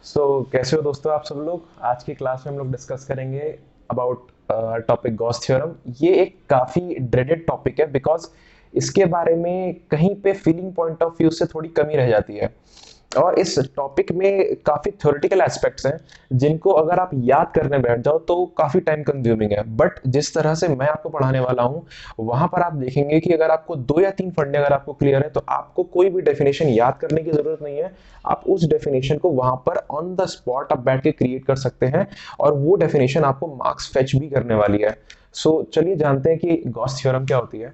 कैसे हो दोस्तों आप सब लोग। आज की क्लास में हम लोग डिस्कस करेंगे अबाउट टॉपिक गॉस थ्योरम। ये एक काफ़ी ड्रेडेड टॉपिक है बिकॉज इसके बारे में कहीं पे फीलिंग पॉइंट ऑफ व्यू से थोड़ी कमी रह जाती है। और इस टॉपिक में काफ़ी थ्योरेटिकल एस्पेक्ट्स हैं जिनको अगर आप याद करने बैठ जाओ तो काफ़ी टाइम कंज्यूमिंग है। बट जिस तरह से मैं आपको पढ़ाने वाला हूँ वहां पर आप देखेंगे कि अगर आपको 2 या 3 फंडे अगर आपको क्लियर है तो आपको कोई भी डेफिनेशन याद करने की जरूरत नहीं है। आप उस डेफिनेशन को वहां पर ऑन द स्पॉट आप बैठ के क्रिएट कर सकते हैं और वो डेफिनेशन आपको मार्क्स फेच भी करने वाली है। चलिए जानते हैं कि गॉस थ्योरम क्या होती है।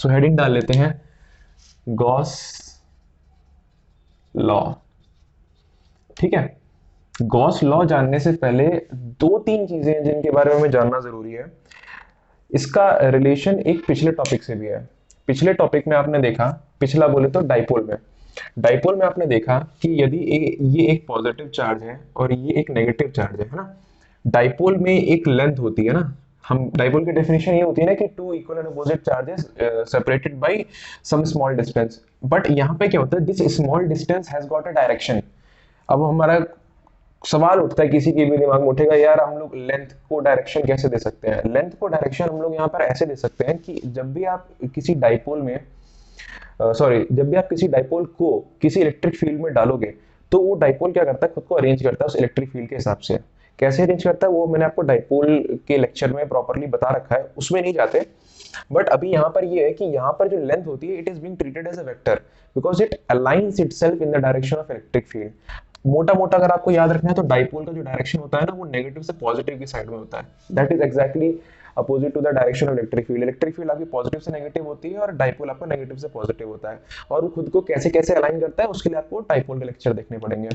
हेडिंग डाल लेते हैं, गॉस लॉ। ठीक है। गॉस लॉ जानने से पहले 2-3 चीजें हैं जिनके बारे में हमें जानना जरूरी है। इसका रिलेशन एक पिछले टॉपिक से भी है। पिछले टॉपिक में आपने देखा, पिछला बोले तो डाइपोल में, डाइपोल में आपने देखा कि यदि ये एक पॉजिटिव चार्ज है और ये एक नेगेटिव चार्ज है ना। डाइपोल में एक लेंथ होती है ना। हम डाइपोल की डेफिनेशन ये होती है ना कि two equal and opposite charges separated by some small distance. But यहाँ पे क्या होता है, this small distance has got a direction. अब हमारा सवाल उठता है, किसी के भी दिमाग में उठेगा, यार हम लोग लेंथ को डायरेक्शन कैसे दे सकते हैं। लेंथ को डायरेक्शन हम लोग यहाँ पर ऐसे दे सकते हैं कि जब भी आप किसी डाइपोल में जब भी आप किसी डाइपोल को किसी इलेक्ट्रिक फील्ड में डालोगे तो वो डाइपोल क्या करता है, खुद को अरेंज करता है उस इलेक्ट्रिक फील्ड के हिसाब से। कैसे अरेंज करता है वो मैंने आपको डाइपोल के लेक्चर में प्रॉपरली बता रखा है, उसमें नहीं जाते। बट अभी यहाँ पर ये है कि यहाँ पर जो लेंथ होती है it is being treated as a vector because it aligns itself in the direction of electric field. मोटा मोटा अगर आपको याद रखना है तो डाइपोल का जो डायरेक्शन होता है ना वो नेगेटिव से पॉजिटिव की साइड में होता है। That is exactly opposite to the direction of electric field. Electric field आपकी पॉजिटिव से नेगेटिव होती है और डाइपोल आपका नेगेटिव से पॉजिटिव होता है। और वो खुद को कैसे कैसे अलाइन करता है उसके लिए आपको डाइपोल के लेक्चर देखने पड़ेंगे।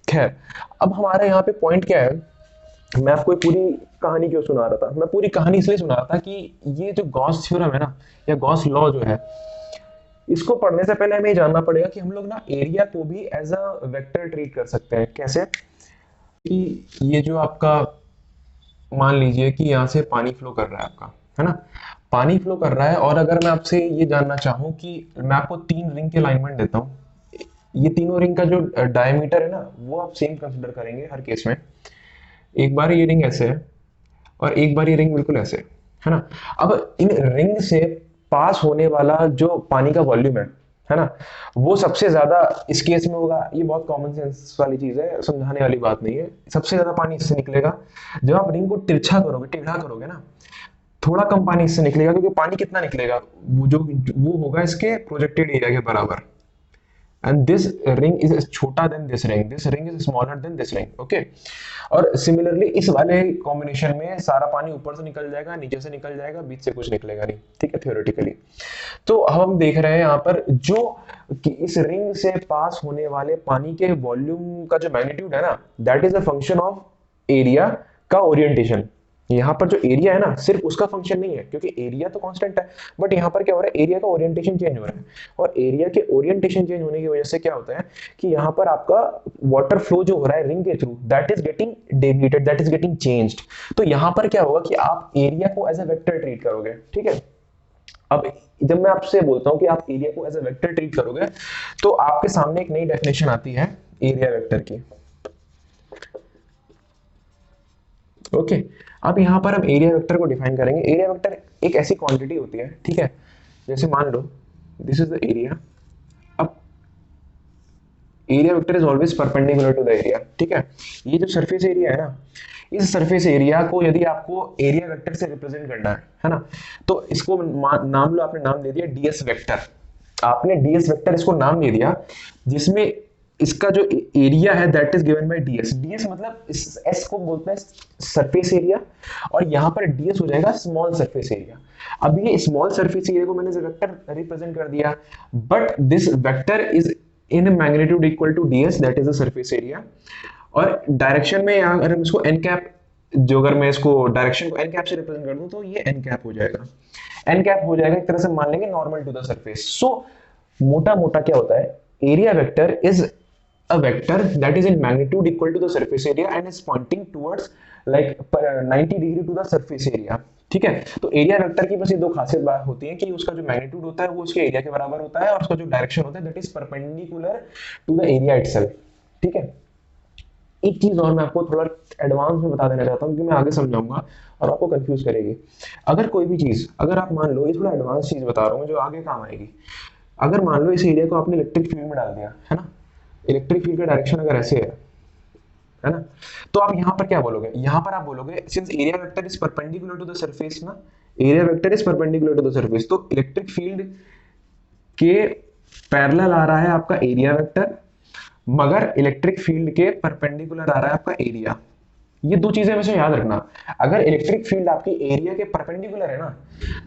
खैर, अब हमारे यहाँ पे पॉइंट क्या है, मैं आपको पूरी कहानी क्यों सुना रहा था। मैं पूरी कहानी इसलिए सुना रहा था कि ये जो गॉस थ्योरम है ना या गॉस लॉ जो है, इसको पढ़ने से पहले हमें ये जानना पड़ेगा कि हम लोग ना एरिया को भी एज अ वेक्टर ट्रीट कर सकते हैं। कैसे कि ये जो आपका, मान लीजिए कि यहाँ से पानी फ्लो कर रहा है आपका, है ना। पानी फ्लो कर रहा है और अगर मैं आपसे ये जानना चाहूँ कि मैं आपको 3 रिंग के अलाइनमेंट देता हूँ, ये तीनों रिंग का जो डायमीटर है ना वो आप सेम कंसिडर करेंगे हर केस में। एक बार ये रिंग ऐसे है और एक बार ये रिंग बिल्कुल ऐसे है ना। अब इन रिंग से पास होने वाला जो पानी का वॉल्यूम है ना, वो सबसे ज्यादा इस केस में होगा। ये बहुत कॉमन सेंस वाली चीज है, समझाने वाली बात नहीं है। सबसे ज्यादा पानी इससे निकलेगा। जब आप रिंग को तिरछा करोगे, टेढ़ा करोगे ना, थोड़ा कम पानी इससे निकलेगा क्योंकि पानी कितना निकलेगा, वो होगा इसके प्रोजेक्टेड एरिया के बराबर। एंड दिस रिंग इज छोटा than this ring, this ring is smaller than this ring. Okay. और सिमिलरली इस वाले कॉम्बिनेशन में सारा पानी ऊपर से निकल जाएगा, नीचे से निकल जाएगा, बीच से कुछ निकलेगा नहीं। ठीक है, थ्योरेटिकली। तो अब हम देख रहे हैं यहाँ पर जो कि इस रिंग से पास होने वाले पानी के वॉल्यूम का जो मैग्नीट्यूड है ना, that is a function of area का ओरिएंटेशन। यहाँ पर जो एरिया है ना सिर्फ उसका फंक्शन नहीं है क्योंकि एरिया तो कांस्टेंट है। बट यहाँ पर क्या हो रहा है, एरिया का ओरिएंटेशन चेंज हो रहा है। और एरिया के ओरिएंटेशन चेंज होने की वजह से क्या होता है कि यहाँ पर आपका वाटर फ्लो जो हो रहा है रिंग के through, that is getting deviated, that is getting changed. तो यहाँ पर क्या होगा कि आप एरिया को एज अ वेक्टर ट्रीट करोगे। ठीक है। अब जब मैं आपसे बोलता हूं कि आप एरिया को एज अ वेक्टर ट्रीट करोगे तो आपके सामने एक नई डेफिनेशन आती है एरिया वेक्टर की। ओके। अब यहां पर हम एरिया वेक्टर को डिफाइन करेंगे। एरिया वेक्टर एक ऐसी क्वांटिटी होती है, ठीक है, जैसे मान लो दिस इज द एरिया। अब area vector is always perpendicular to the area. ठीक है। ये जो सरफेस एरिया है ना, इस सरफेस एरिया को यदि आपको एरिया वेक्टर से रिप्रेजेंट करना है ना, तो इसको नाम लो, आपने नाम दे दिया डीएस वेक्टर। आपने डीएस वेक्टर इसको नाम दे दिया जिसमें इसका जो एरिया है that is given by DS. DS मतलब इस एस को बोलते हैं सरफेस एरिया और यहां पर डीएस हो जाएगा स्मॉल सरफेस एरिया। अब ये स्मॉल सरफेस एरिया को मैंने वेक्टर रिप्रेजेंट कर दिया, but this vector is in magnitude equal to DS, that is the surface area. और डायरेक्शन में अगर हम इसको एन कैप, जो अगर मैं इसको डायरेक्शन को एन कैप से रिप्रेजेंट कर दूं तो ये एन कैप हो जाएगा। एन कैप हो जाएगा, एक तरह से मान लेंगे नॉर्मल टू द सरफेस। सो मोटा मोटा क्या होता है, area vector is a vector that is in magnitude equal to the surface area and is pointing towards like 90 degree to the surface area. ठीक है। तो एरिया वेक्टर की बस ये दो खासियत बात होती है कि उसका जो मैग्नीट्यूड होता है वो उसके एरिया के बराबर होता है और उसका जो डायरेक्शन होता है that is perpendicular to the area itself. ठीक है। एक चीज और मैं आपको थोड़ा एडवांस में बता देना चाहता हूँ, क्योंकि मैं आगे समझाऊंगा और आपको कंफ्यूज करेगी। अगर कोई भी चीज, अगर आप मान लो, ये थोड़ा एडवांस चीज बता रहा हूँ जो आगे काम आएगी। अगर मान लो इस एरिया को आपने इलेक्ट्रिक फील्ड में डाल दिया है ना, इलेक्ट्रिक फील्ड का डायरेक्शन अगर ऐसे है ना, तो आप यहाँ पर क्या बोलोगे, यहाँ पर आप बोलोगे since area vector is perpendicular to the surface ना, area vector is perpendicular to the surface, तो इलेक्ट्रिक फील्ड के पैरेलल आ रहा है आपका एरिया वेक्टर, मगर इलेक्ट्रिक फील्ड के परपेंडिकुलर आ रहा है आपका एरिया। ये दो चीजें हमेशा याद रखना। अगर इलेक्ट्रिक फील्ड आपकी एरिया के परपेंडिकुलर है ना,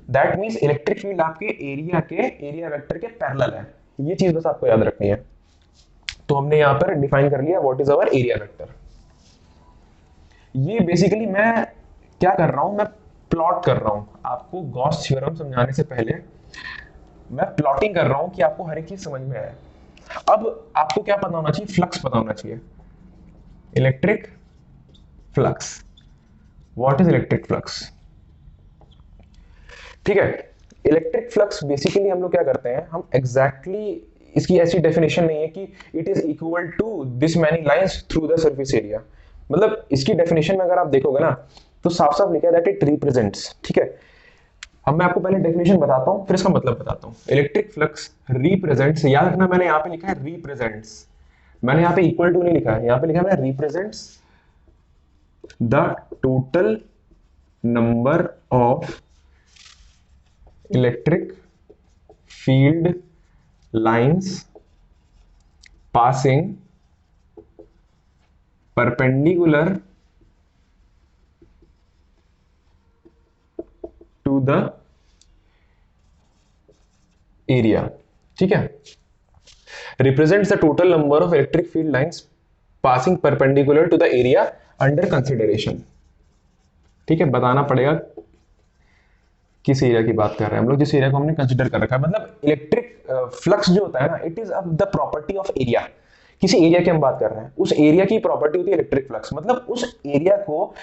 दैट मींस इलेक्ट्रिक फील्ड आपके एरिया के एरिया वेक्टर के पैरेलल है। ये चीज बस आपको याद रखनी है। तो हमने यहां पर डिफाइन कर लिया what is our area vector. ये बेसिकली मैं क्या कर रहा हूं, मैं प्लॉट कर रहा हूं आपको। गॉस थ्योरम समझाने से पहले मैं प्लॉटिंग कर रहा हूं कि आपको हर एक चीज समझ में आए। अब आपको क्या पता होना चाहिए, फ्लक्स पता होना चाहिए। Electric flux, what is electric flux? ठीक है, इलेक्ट्रिक फ्लक्स बेसिकली हम लोग क्या करते हैं, हम एग्जैक्टली इसकी ऐसी डेफिनेशन नहीं है कि it is equal to this many lines through the surface area. मतलब इसकी डेफिनेशन में अगर आप देखोगे ना, तो साफ साफ लिखा है दैट इट रिप्रेजेंट्स। ठीक है, अब मैं आपको पहले डेफिनेशन बताता हूं, फिर इसका मतलब बताता हूं। इलेक्ट्रिक फ्लक्स रिप्रेजेंट्स, याद रखना मैंने यहां पे लिखा है रिप्रेजेंट्स, मैंने यहां पे इक्वल टू नहीं लिखा है, यहां पे लिखा है मैंने represents the total number of electric field lines passing perpendicular to the area। ठीक है, represents the total number of electric field lines passing perpendicular to the area under consideration। ठीक है, बताना पड़ेगा किस एरिया की बात कर रहे हैं हम लोग, जिस एरिया को हमने कंसिडर कर रखा है। मतलब इलेक्ट्रिक फ्लक्स जो होता है ना, it is the property of area. किसी एरिया की हम बात कर रहे हैं, उस एरिया की प्रॉपर्टी होती है इलेक्ट्रिक फ्लक्स। मतलब उस एरिया को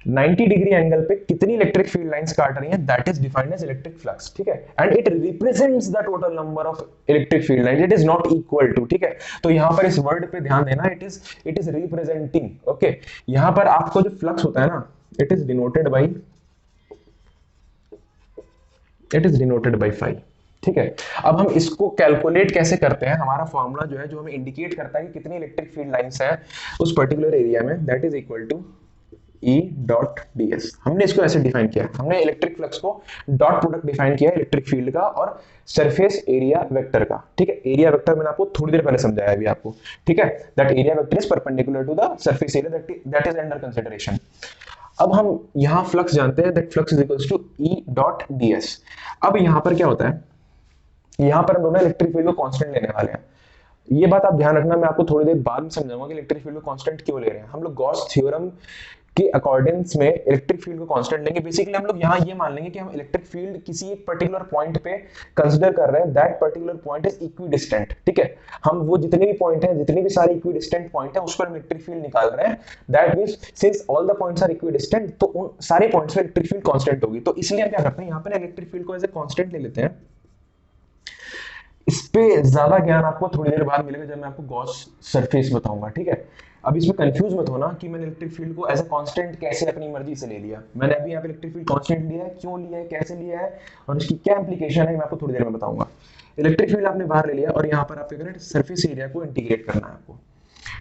90 डिग्री एंगल पे कितनी इलेक्ट्रिक फील्ड लाइंस काट रही हैं, that is defined as electric flux. ठीक है, and it represents the total number of electric field lines, it is not equal to. ठीक है, तो यहां पर इस वर्ड पे ध्यान देना, इट इज रिप्रेजेंटिंग। ओके, यहां पर आपको जो फ्लक्स होता है ना, it is denoted by phi. ठीक है, अब हम इसको कैलकुलेट कैसे करते हैं, हमारा फॉर्मूला जो है, जो हमें इंडिकेट करता है कि कितनी इलेक्ट्रिक फील्ड लाइंस है उस पर्टिकुलर एरिया में, that is equal to E dot ds। हमने इसको ऐसे डिफाइन किया, हमने इलेक्ट्रिक फ्लक्स को डॉट प्रोडक्ट डिफाइन किया इलेक्ट्रिक फील्ड का और सरफेस एरिया वेक्टर का। ठीक है, एरिया वेक्टर मैंने आपको थोड़ी देर पहले समझाया अभी आपको। ठीक है, that area vector is perpendicular to the surface area that is under consideration. अब हम यहां फ्लक्स जानते हैं, that flux is equals to E dot ds। अब यहां पर क्या होता है, यहां पर हम दोनों इलेक्ट्रिक फील्ड को कांस्टेंट लेने वाले हैं। ये बात आप ध्यान रखना, मैं आपको थोड़ी देर बाद में समझाऊंगा कि इलेक्ट्रिक फील्ड को कांस्टेंट क्यों ले रहे हैं। हम लोग गॉस थ्योरम के अकॉर्डिंग्स में इलेक्ट्रिक फील्ड को कांस्टेंट लेंगे। बेसिकली हम लोग यहाँ ये मान लेंगे कि हम इलेक्ट्रिक फील्ड किसी एक पर्टिकुलर पॉइंट पे कंसीडर कर रहे हैं, that particular point is equidistant. ठीक है, हम वो जितने भी पॉइंट हैं, जितने भी सारे इक्विडिस्टेंट पॉइंट हैं, उस पर इलेक्ट्रिक फील्ड निकाल रहे हैं। That means since all the points are equidistant, तो उन सारे पॉइंट्स पे इलेक्ट्रिक फील्ड कांस्टेंट होगी। तो इसलिए हम क्या करते हैं, यहाँ पे इलेक्ट्रिक फील्ड को एज ए कांस्टेंट ले लेते हैं। इस पे ज्यादा ज्ञान आपको थोड़ी देर बाद मिलेगा जब मैं आपको गॉस सरफेस बताऊंगा। ठीक है, अब इसमें कंफ्यूज मत होना कि मैंने इलेक्ट्रिक फील्ड को एज ए कांस्टेंट कैसे अपनी मर्जी से ले लिया। मैंने अभी यहाँ पे इलेक्ट्रिक फील्ड कांस्टेंट लिया है, क्यों लिया है, कैसे लिया है और इसकी क्या इंप्लीकेशन है, मैं आपको थोड़ी देर में बताऊंगा। इलेक्ट्रिक फील्ड आपने बाहर ले लिया और यहाँ पर आपको सरफेस एरिया को इंटीग्रेट करना है आपको।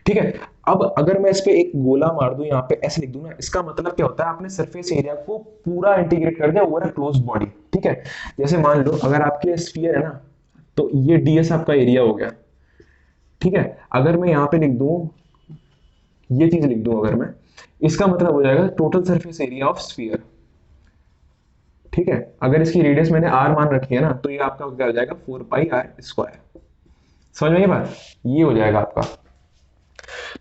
ठीक है, अब अगर मैं इस पे एक गोला मार दूं, यहाँ पे ऐसे लिख दूं ना, इसका मतलब क्या होता है, आपने सरफेस एरिया को पूरा इंटीग्रेट कर दिया ओवर अ क्लोज्ड बॉडी। ठीक है, जैसे मान लो अगर आपके स्फीयर है ना, तो ये ds आपका एरिया हो गया। ठीक है, अगर मैं यहां पे लिख दूं, ये चीज लिख दूं अगर मैं, इसका मतलब हो जाएगा total surface area of sphere. ठीक है, अगर इसकी रेडियस मैंने r मान रखी है ना, तो ये आपका क्या हो जाएगा 4πr²। समझ में ये बात, ये हो जाएगा आपका।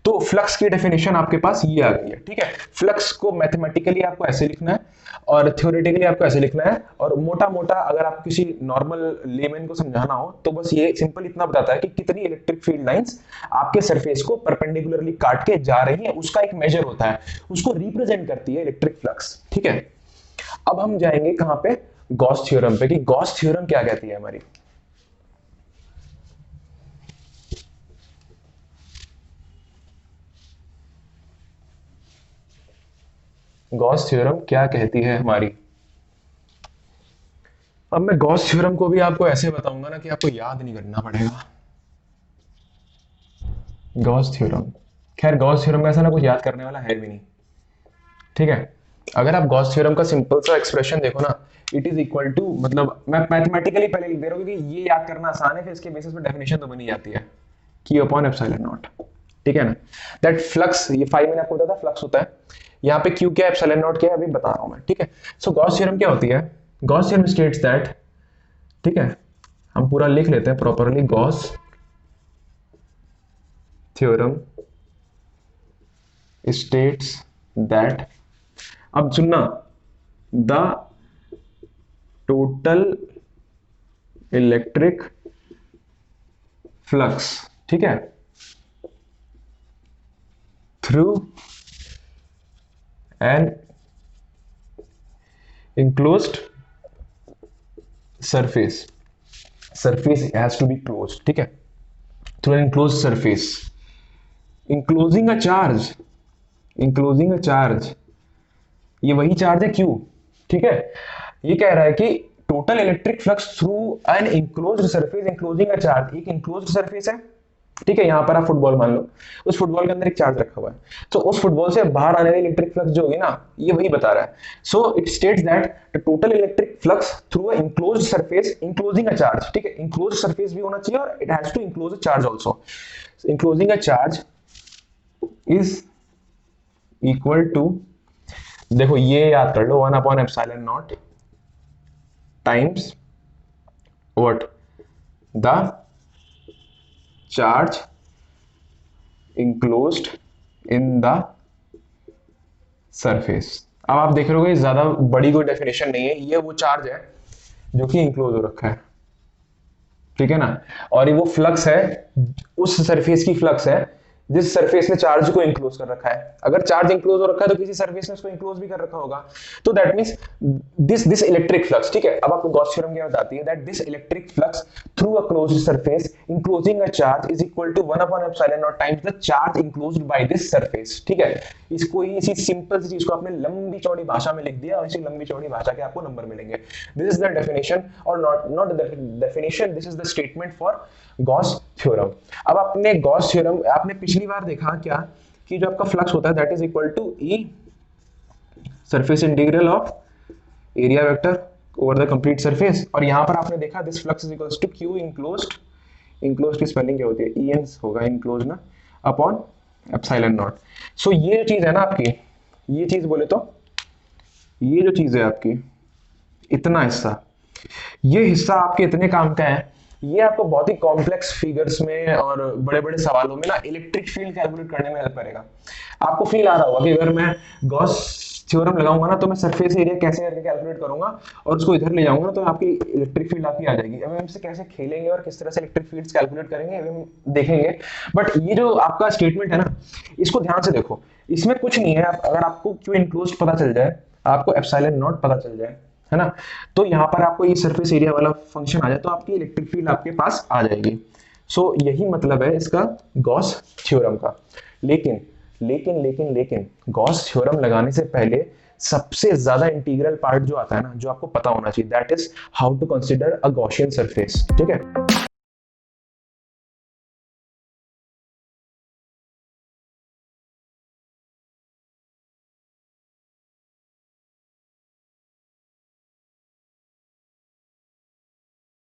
तो फ्लक्स की डेफिनेशन आपके पास ये आ गई है। ठीक है, फ्लक्स को मैथमेटिकली आपको ऐसे लिखना है और थ्योरेटिकली आपको ऐसे लिखना है, और मोटा मोटा अगर आप किसी नॉर्मल लेमैन को समझाना हो तो बस ये सिंपल इतना बताता है कि कितनी इलेक्ट्रिक फील्ड लाइंस आपके सरफेस को परपेंडिकुलरली काट के जा रही है, उसका एक मेजर होता है, उसको रिप्रेजेंट करती है इलेक्ट्रिक फ्लक्स। ठीक है, अब हम जाएंगे कहां पे, गॉस थ्योरम पे, कि गॉस थ्योरम क्या कहती है हमारी। गॉस थ्योरम क्या कहती है हमारी। अब मैं गॉस थ्योरम को भी आपको ऐसे बताऊंगा ना कि आपको याद नहीं करना पड़ेगा। गॉस थ्योरम, खैर गॉस थ्योरम का ऐसा ना कुछ याद करने वाला है भी नहीं, ठीक है। अगर आप गॉस थ्योरम का सिंपल सा एक्सप्रेशन देखो ना, इट इज इक्वल टू, मतलब मैं मैथमेटिकली पहले लिख दे रहा हूँ क्योंकि ये याद करना आसान है, फिर इसके बेसिस पे डेफिनेशन तो बनी जाती है, Q अपॉन एप्सिलॉन नॉट, ठीक है ना। दैट फ्लक्स, ये 5 मैंने आपको बताया था फ्लक्स होता है, यहाँ पे Q क्या है, एप्सिलॉन नॉट क्या है, अभी बता रहा हूँ मैं, ठीक है। सो गॉस थ्योरम क्या होती है, गॉस थ्योरम स्टेट्स दैट, ठीक है, हम पूरा लिख लेते हैं properly, Gauss theorem states that, अब सुनना, द टोटल इलेक्ट्रिक फ्लक्स, ठीक है, through an enclosed surface, surface has to be closed, ठीक है, through an enclosed surface, enclosing a charge, enclosing a charge, ये वही चार्ज है Q, ठीक है। ये कह रहा है कि total electric flux through an enclosed surface enclosing a charge, एक इंक्लोज्ड सरफेस है, ठीक है। यहां पर आप फुटबॉल मान लो, उस फुटबॉल के अंदर एक चार्ज रखा हुआ है, तो उस फुटबॉल से बाहर आने वाली इलेक्ट्रिक फ्लक्स जो होगी ना, ये वही बता रहा है। So it states that the total electric flux through a enclosed surface enclosing a charge, ठीक है, इंक्लोज्ड सरफेस भी होना चाहिए और it has to enclose a charge also, enclosing a charge is equal to, देखो ये याद कर लो, 1 upon epsilon not times what, the charge enclosed in the surface। अब आप देख रहे हो ज्यादा बड़ी कोई डेफिनेशन नहीं है, ये वो चार्ज है जो कि इंक्लोज हो रखा है, ठीक है ना, और ये वो फ्लक्स है, उस सरफेस की फ्लक्स है जिस सरफेस ने चार्ज को इंक्लोज कर रखा है। अगर चार्ज इंक्लोज हो रखा है तो किसी सरफेस ने उसको इंक्लोज भी कर रखा होगा, तो that means this electric flux, ठीक है। अब आपको गॉस थ्योरम क्या बताती है, that this electric flux through a closed surface enclosing a charge is equal to 1 upon epsilon not times the charge enclosed by this surface, ठीक है। इसको ही, इसी सिंपल सी चीज को आपने लंबी चौड़ी भाषा में लिख दिया और इसी लंबी चौड़ी भाषा के आपको नंबर मिलेंगे। दिस इज द डेफिनेशन, और not the definition, this is the statement for Gauss theorem. अब आपने गॉस थ्योरम आपने पिछली बार देखा क्या, कि जो आपका फ्लक्स होता है that is equal to E surface integral of area vector over the complete surface, और यहां पर आपने देखा this flux is equals to Q enclosed, enclosed की स्पेलिंग क्या होती है, ई एन होगा इंक्लोज्ड ना, अपॉन एप्सिलॉन नॉट। सो ये जो चीज है ना आपकी, ये चीज बोले तो ये जो चीज है आपकी, इतना हिस्सा, ये हिस्सा आपके इतने काम का है, ये आपको बहुत ही कॉम्प्लेक्स फिगर्स में और बड़े बड़े सवालों में ना इलेक्ट्रिक फील्ड कैलकुलेट करने में हेल्प करेगा। आपको फील आ रहा होगा कि अगर मैं गॉस थ्योरम लगाऊंगा ना तो मैं सरफेस एरिया कैसे करके कैलकुलेट करूंगा और उसको इधर ले जाऊंगा ना तो आपकी इलेक्ट्रिक फील्ड आपकी आ जाएगी। अब हम इससे कैसे खेलेंगे और किस तरह से इलेक्ट्रिक फील्ड्स कैलकुलेट करेंगे हम देखेंगे, बट ये जो आपका स्टेटमेंट है ना, इसको ध्यान से देखो, इसमें कुछ नहीं है। अगर आपको क्यों इंक्लोज्ड पता चल जाए, आपको एप्सिलॉन नॉट पता चल जाए, है ना, तो यहां पर आपको ये सरफेस एरिया वाला फंक्शन आ जाए तो आपकी इलेक्ट्रिक फील्ड आपके पास आ जाएगी। सो यही मतलब है इसका गॉस थ्योरम का। लेकिन लेकिन लेकिन लेकिन गॉस थ्योरम लगाने से पहले सबसे ज्यादा इंटीग्रल पार्ट जो आता है ना, जो आपको पता होना चाहिए, that is how to consider a Gaussian surface, ठीक है।